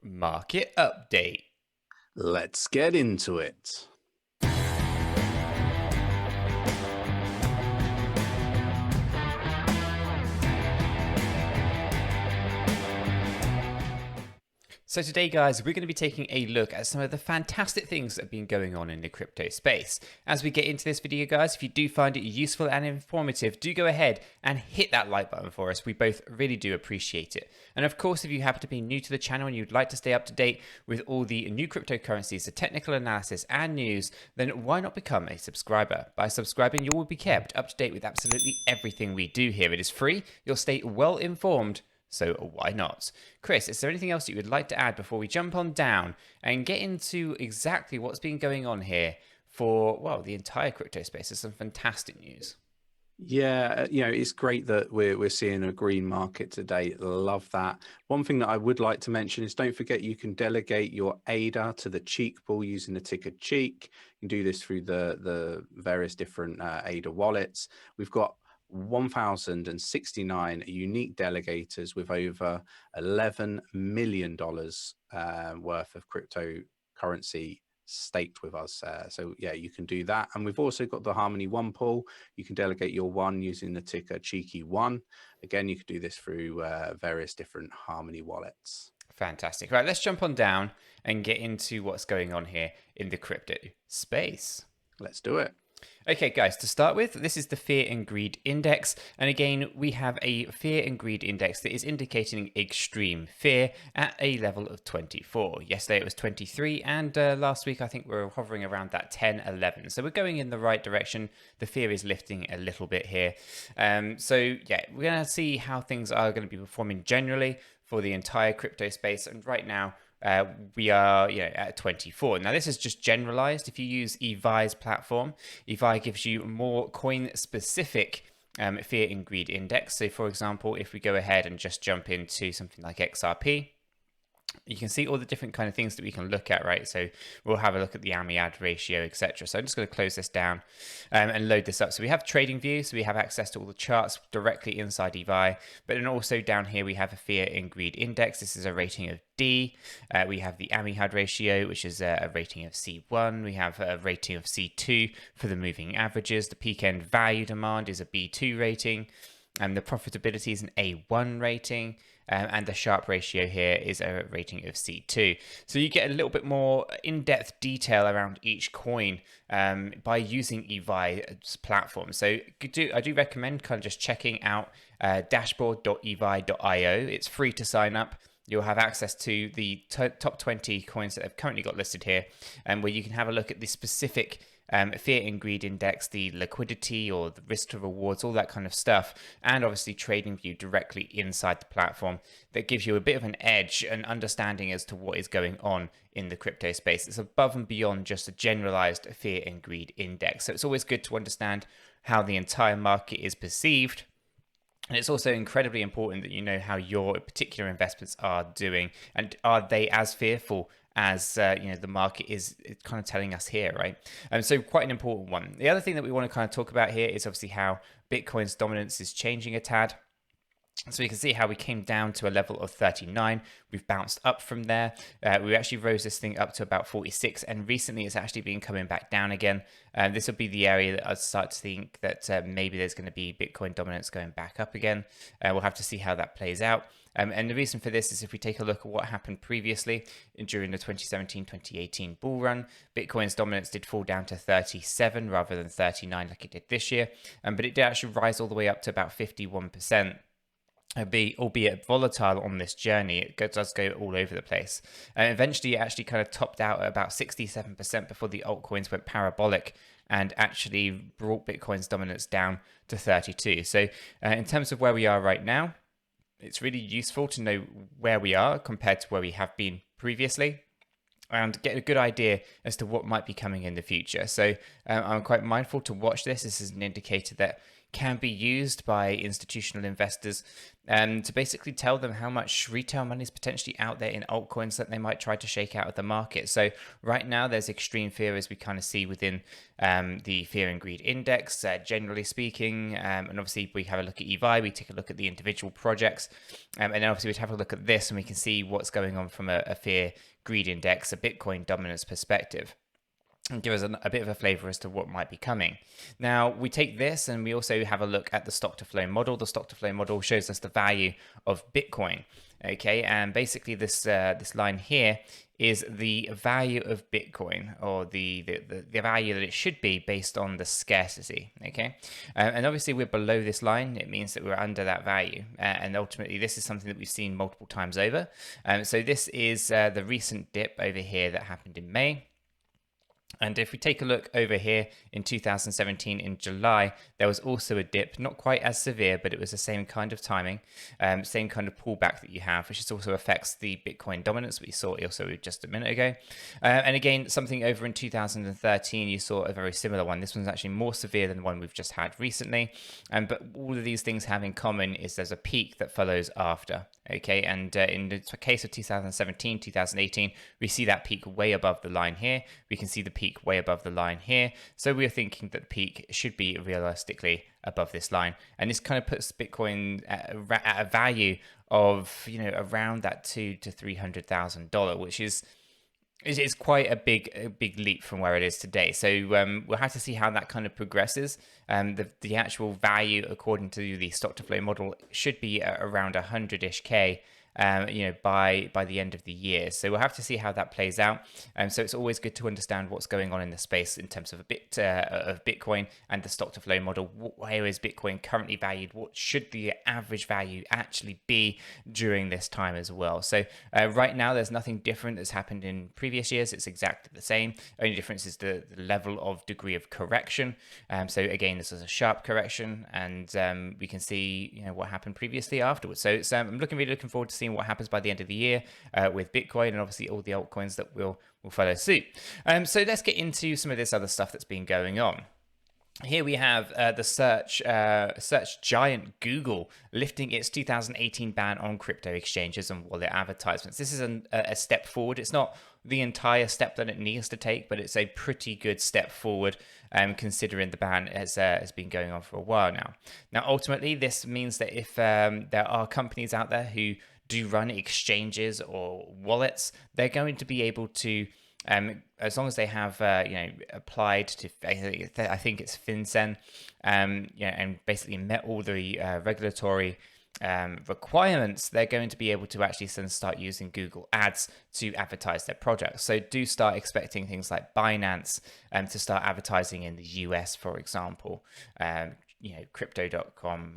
Market update. Let's get into it. So today, guys, we're going to be taking a look at some of the fantastic things that have been going on in the crypto space. As we get into this video, guys, if you do find it useful and informative, do go ahead and hit that like button for us. We both really do appreciate it. And of course, if you happen to be new to the channel and you'd like to stay up to date with all the new cryptocurrencies, the technical analysis and news, then why not become a subscriber? By subscribing, you will be kept up to date with absolutely everything we do here. It is free. You'll stay well informed. So why not? Chris, is there anything else that you would like to add before we jump on down and get into exactly what's been going on here for, well, the entire crypto space? There's some fantastic news. Yeah, it's great that we're seeing a green market today. Love that. One thing that I would like to mention is don't forget you can delegate your ADA to the Cheek pool using the ticker Cheek. You can do this through the various different ADA wallets. We've got 1,069 unique delegators with over $11 million worth of cryptocurrency staked with us. So yeah, you can do that. And we've also got the Harmony One pool. You can delegate your one using the ticker Cheeky1. Again, you can do this through various different Harmony wallets. Fantastic. Right, let's jump on down and get into what's going on here in the crypto space. Let's do it. Okay, guys, to start with, this is the Fear and Greed Index. And again, we have a Fear and Greed Index that is indicating extreme fear at a level of 24. Yesterday it was 23, and last week I think we were hovering around that 10, 11. So we're going in the right direction. The fear is lifting a little bit here. So yeah, we're going to see how things are going to be performing generally for the entire crypto space. And right now, we are at 24. Now, this is just generalized. If you use 𝗖𝗢𝗠𝗠𝗘𝗏 platform, 𝗖𝗢𝗠𝗠𝗏 gives you more coin-specific fear and greed index. So, for example, if we go ahead and just jump into something like XRP, you can see all the different kind of things that we can look at, right? So we'll have a look at the 𝗕𝗎𝗪 ratio, etc. So I'm just going to close this down and load this up. So we have trading view, so we have access to all the charts directly inside 𝗖𝗢𝗠. But then also down here we have a fear and greed index. This is a rating of D. We have the 𝗕𝗎𝗪 ratio, which is a rating of C1. We have a rating of C2 for the moving averages. The peak end value demand is a B2 rating. And the profitability is an A1 rating. And the Sharpe ratio here is a rating of C2. So you get a little bit more in-depth detail around each coin by using 𝗖𝗢𝗠𝗏's platform. So I do recommend kind of just checking out dashboard.𝗖𝗢𝗠𝗏.io. It's free to sign up. You'll have access to the top 20 coins that have currently got listed here, and where you can have a look at the specific fear and greed index, the liquidity or the risk to rewards, all that kind of stuff, and obviously trading view directly inside the platform that gives you a bit of an edge and understanding as to what is going on in the crypto space. It's above and beyond just a generalized fear and greed index. So it's always good to understand how the entire market is perceived. And it's also incredibly important that you know how your particular investments are doing, and are they as fearful as the market is kind of telling us here, right? So quite an important one. The other thing that we want to kind of talk about here is obviously how Bitcoin's dominance is changing a tad. So you can see how we came down to a level of 39. We've bounced up from there. We actually rose this thing up to about 46, and recently it's actually been coming back down again. This will be the area that I'd start to think that maybe there's going to be Bitcoin dominance going back up again. We'll have to see how that plays out. And the reason for this is if we take a look at what happened previously during the 2017-2018 bull run, Bitcoin's dominance did fall down to 37 rather than 39 like it did this year. But it did actually rise all the way up to about 51%. Albeit volatile on this journey, it does go all over the place. And eventually it actually kind of topped out at about 67% before the altcoins went parabolic and actually brought Bitcoin's dominance down to 32. So in terms of where we are right now, it's really useful to know where we are compared to where we have been previously, and get a good idea as to what might be coming in the future. So I'm quite mindful to watch this. This is an indicator that can be used by institutional investors to basically tell them how much retail money is potentially out there in altcoins that they might try to shake out of the market. So right now there's extreme fear, as we kind of see within the fear and greed index, generally speaking. And obviously we have a look at 𝗖𝗢, we take a look at the individual projects, and then obviously we have a look at this and we can see what's going on from a fear greed index, a Bitcoin dominance perspective, and give us a bit of a flavor as to what might be coming. Now, we take this and we also have a look at the stock to flow model. The stock to flow model shows us the value of Bitcoin. Okay, and basically this line here is the value of Bitcoin, or the value that it should be based on the scarcity. Okay, and obviously we're below this line. It means that we're under that value, and ultimately this is something that we've seen multiple times over. So this is the recent dip over here that happened in May. And if we take a look over here in 2017 in July, there was also a dip, not quite as severe, but it was the same kind of timing, same kind of pullback that you have, which also affects the Bitcoin dominance we saw also just a minute ago. And again, something over in 2013, you saw a very similar one. This one's actually more severe than the one we've just had recently. But all of these things have in common is there's a peak that follows after. Okay, and in the case of 2017, 2018, we see that peak way above the line here. We can see the peak way above the line here. So we're thinking that the peak should be realistically above this line. And this kind of puts Bitcoin at a value of, around that $200,000 to $300,000, which is quite a big leap from where it is today. So we'll have to see how that kind of progresses. The actual value, according to the stock to flow model, should be around 100-ish K. By the end of the year. So we'll have to see how that plays out. So it's always good to understand what's going on in the space in terms of of Bitcoin and the stock to flow model. Where is Bitcoin currently valued? What should the average value actually be during this time as well? So right now, there's nothing different that's happened in previous years. It's exactly the same. Only difference is the level of degree of correction. So again, this is a sharp correction, and we can see what happened previously afterwards. So it's, I'm really looking forward to seeing what happens by the end of the year with Bitcoin, and obviously all the altcoins that will follow suit. So let's get into some of this other stuff that's been going on. Here we have the search giant Google lifting its 2018 ban on crypto exchanges and wallet advertisements. This is a step forward. It's not the entire step that it needs to take, but it's a pretty good step forward, considering the ban has been going on for a while now. Now, ultimately, this means that if there are companies out there who do run exchanges or wallets, they're going to be able to, as long as they have, applied to, I think it's FinCEN, and basically met all the regulatory requirements, they're going to be able to actually then start using Google Ads to advertise their products. So do start expecting things like Binance to start advertising in the US, for example. Crypto.com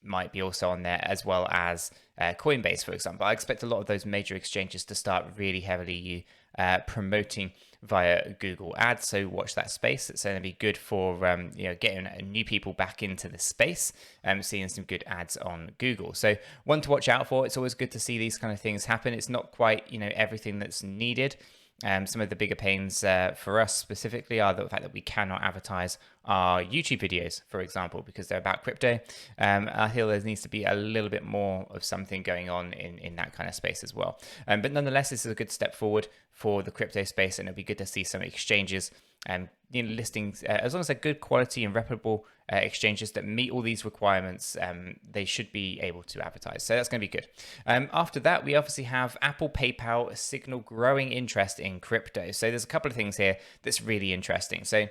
might be also on there, as well as Coinbase, for example. I expect a lot of those major exchanges to start really heavily promoting via Google Ads. So watch that space. It's going to be good for getting new people back into the space, seeing some good ads on Google. So one to watch out for. It's always good to see these kind of things happen. It's not quite everything that's needed. Some of the bigger pains for us specifically are the fact that we cannot advertise our YouTube videos, for example, because they're about crypto. I feel there needs to be a little bit more of something going on in that kind of space as well. But nonetheless, this is a good step forward for the crypto space, and it'll be good to see some exchanges listings, as long as they're good quality and reputable exchanges that meet all these requirements, they should be able to advertise. So that's going to be good. After that, we obviously have Apple, PayPal signal growing interest in crypto. So there's a couple of things here that's really interesting. So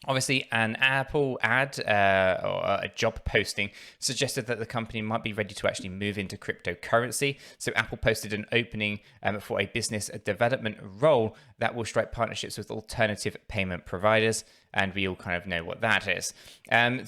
obviously, an Apple ad or a job posting suggested that the company might be ready to actually move into cryptocurrency. So Apple posted an opening for a business development role that will strike partnerships with alternative payment providers. And we all kind of know what that is.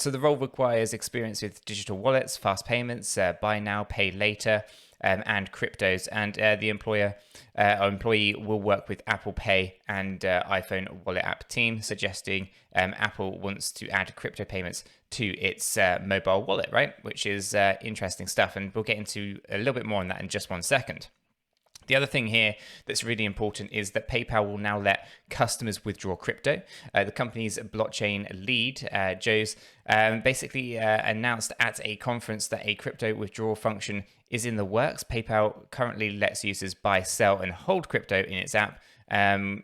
So the role requires experience with digital wallets, fast payments, buy now, pay later, and cryptos, and the employee will work with Apple Pay and iPhone wallet app team, suggesting Apple wants to add crypto payments to its mobile wallet, right? Which is interesting stuff, and we'll get into a little bit more on that in just one second. The other thing here that's really important is that PayPal will now let customers withdraw crypto. The company's blockchain lead, 𝗕𝗓𝗪, basically announced at a conference that a crypto withdrawal function is in the works. PayPal currently lets users buy, sell, and hold crypto in its app, and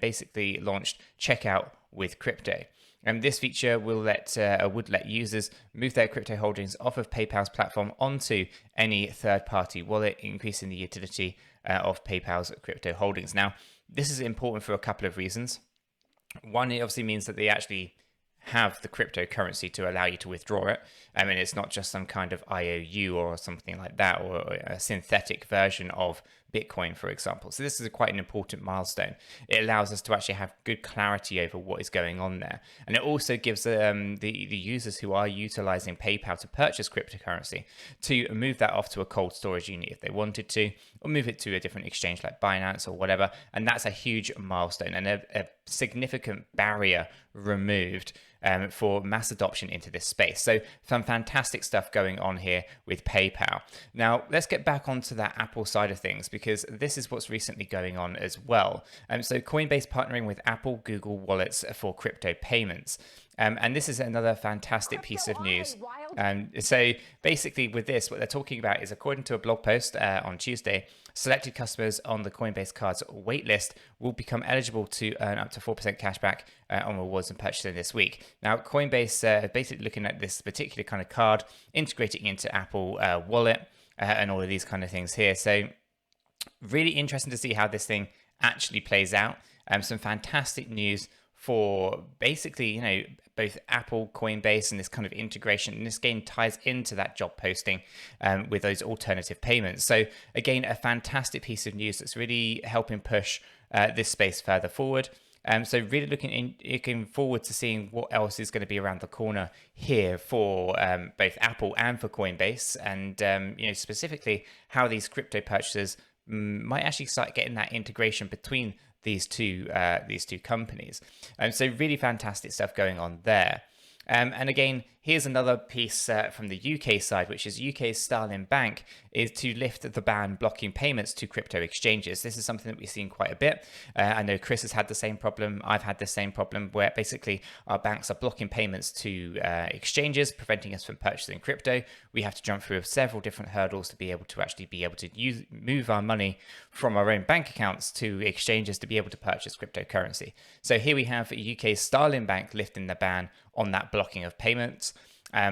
basically launched checkout with crypto. And this feature would let users move their crypto holdings off of PayPal's platform onto any third-party wallet, increasing the utility of PayPal's crypto holdings. Now, this is important for a couple of reasons. One, it obviously means that they actually have the cryptocurrency to allow you to withdraw it. I mean, it's not just some kind of IOU or something like that, or a synthetic version of Bitcoin, for example. So this is quite an important milestone. It allows us to actually have good clarity over what is going on there. And it also gives the users who are utilizing PayPal to purchase cryptocurrency to move that off to a cold storage unit if they wanted to, or move it to a different exchange like Binance or whatever. And that's a huge milestone and a significant barrier removed for mass adoption into this space. So some fantastic stuff going on here with PayPal. Now, let's get back onto that Apple side of things, because this is what's recently going on as well. So Coinbase partnering with Apple Google wallets for crypto payments. And this is another fantastic piece of news. So basically with this, what they're talking about is, according to a blog post on Tuesday, selected customers on the Coinbase card's waitlist will become eligible to earn up to 4% cashback on rewards and purchasing this week. Now, Coinbase basically looking at this particular kind of card, integrating into Apple Wallet and all of these kind of things here. So really interesting to see how this thing actually plays out. Some fantastic news for basically, both Apple, Coinbase, and this kind of integration. And this again ties into that job posting with those alternative payments. So again, a fantastic piece of news that's really helping push this space further forward. So really looking forward to seeing what else is going to be around the corner here for both Apple and for Coinbase, and specifically how these crypto purchases might actually start getting that integration between these two companies. So really fantastic stuff going on there. And again, here's another piece from the UK side, which is UK's Starling Bank is to lift the ban blocking payments to crypto exchanges. This is something that we've seen quite a bit. I know Chris has had the same problem. I've had the same problem, where basically our banks are blocking payments to exchanges, preventing us from purchasing crypto. We have to jump through several different hurdles to be able to move our money from our own bank accounts to exchanges to be able to purchase cryptocurrency. So here we have UK's Starling Bank lifting the ban on that blocking of payments.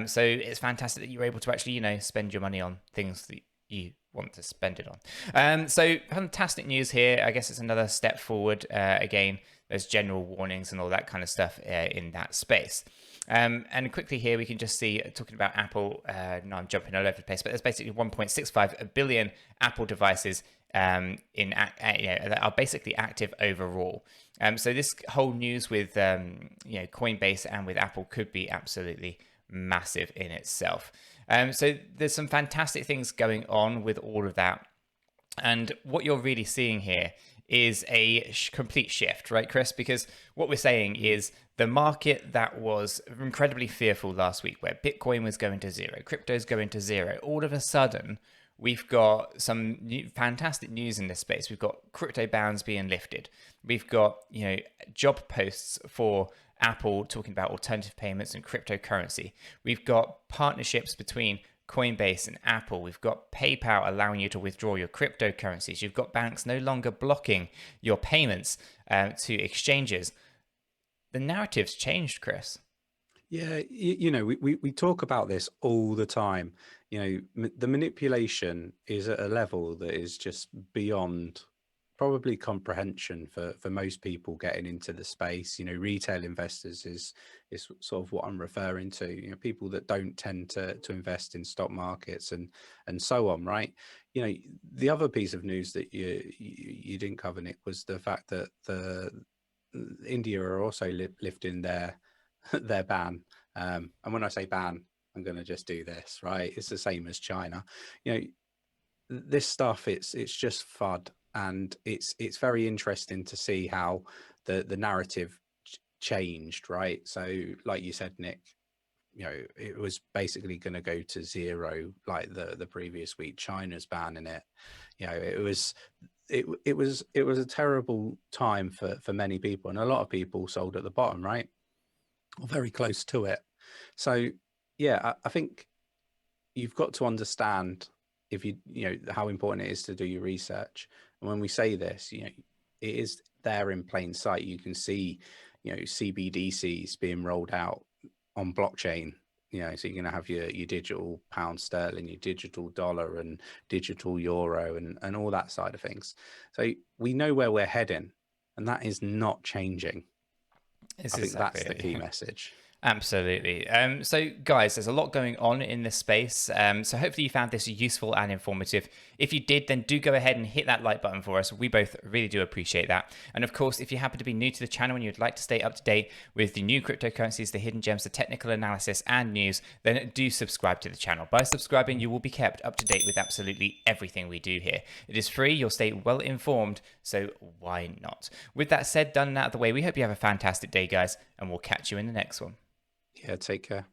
So it's fantastic that you're able to actually, spend your money on things that you want to spend it on. So fantastic news here. I guess it's another step forward. Again, there's general warnings and all that kind of stuff in that space. And quickly here, we can just see, talking about Apple, no, I'm jumping all over the place, but there's basically 1.65 billion Apple devices that are basically active overall. So this whole news with Coinbase and with Apple could be absolutely massive in itself. So there's some fantastic things going on with all of that. And what you're really seeing here is a complete shift, right, Chris? Because what we're saying is the market that was incredibly fearful last week, where Bitcoin was going to zero, crypto's going to zero, all of a sudden, we've got some fantastic news in this space. We've got crypto bans being lifted. We've got, job posts for Apple talking about alternative payments and cryptocurrency. We've got partnerships between Coinbase and Apple. We've got PayPal allowing you to withdraw your cryptocurrencies. You've got banks no longer blocking your payments to exchanges. The narrative's changed, Chris. Yeah, we talk about this all the time. The manipulation is at a level that is just beyond probably comprehension for most people getting into the space. Retail investors is sort of what I'm referring to. People that don't tend to invest in stock markets and so on, right? The other piece of news that you didn't cover, Nick, was the fact that India are also lifting their ban. And when I say ban, I'm going to just do this, right? It's the same as China. This stuff, it's just FUD. And it's very interesting to see how the narrative changed, right? So like you said, Nick, it was basically going to go to zero like the previous week. China's banning it. It was a terrible time for many people, and a lot of people sold at the bottom, right, or very close to it. So yeah, I think you've got to understand if you know how important it is to do your research. And when we say this, it is there in plain sight. You can see CBDCs being rolled out on blockchain. So you're going to have your digital pound sterling, your digital dollar, and digital euro, and all that side of things. So we know where we're heading, and that is not changing. I think that's the key message. Absolutely. So guys, there's a lot going on in this space. So hopefully you found this useful and informative. If you did, then do go ahead and hit that like button for us. We both really do appreciate that. And of course, if you happen to be new to the channel and you'd like to stay up to date with the new cryptocurrencies, the hidden gems, the technical analysis and news, then do subscribe to the channel. By subscribing, you will be kept up to date with absolutely everything we do here. It is free. You'll stay well informed. So why not? With that said, done and out of the way, we hope you have a fantastic day, guys, and we'll catch you in the next one. Yeah, take care.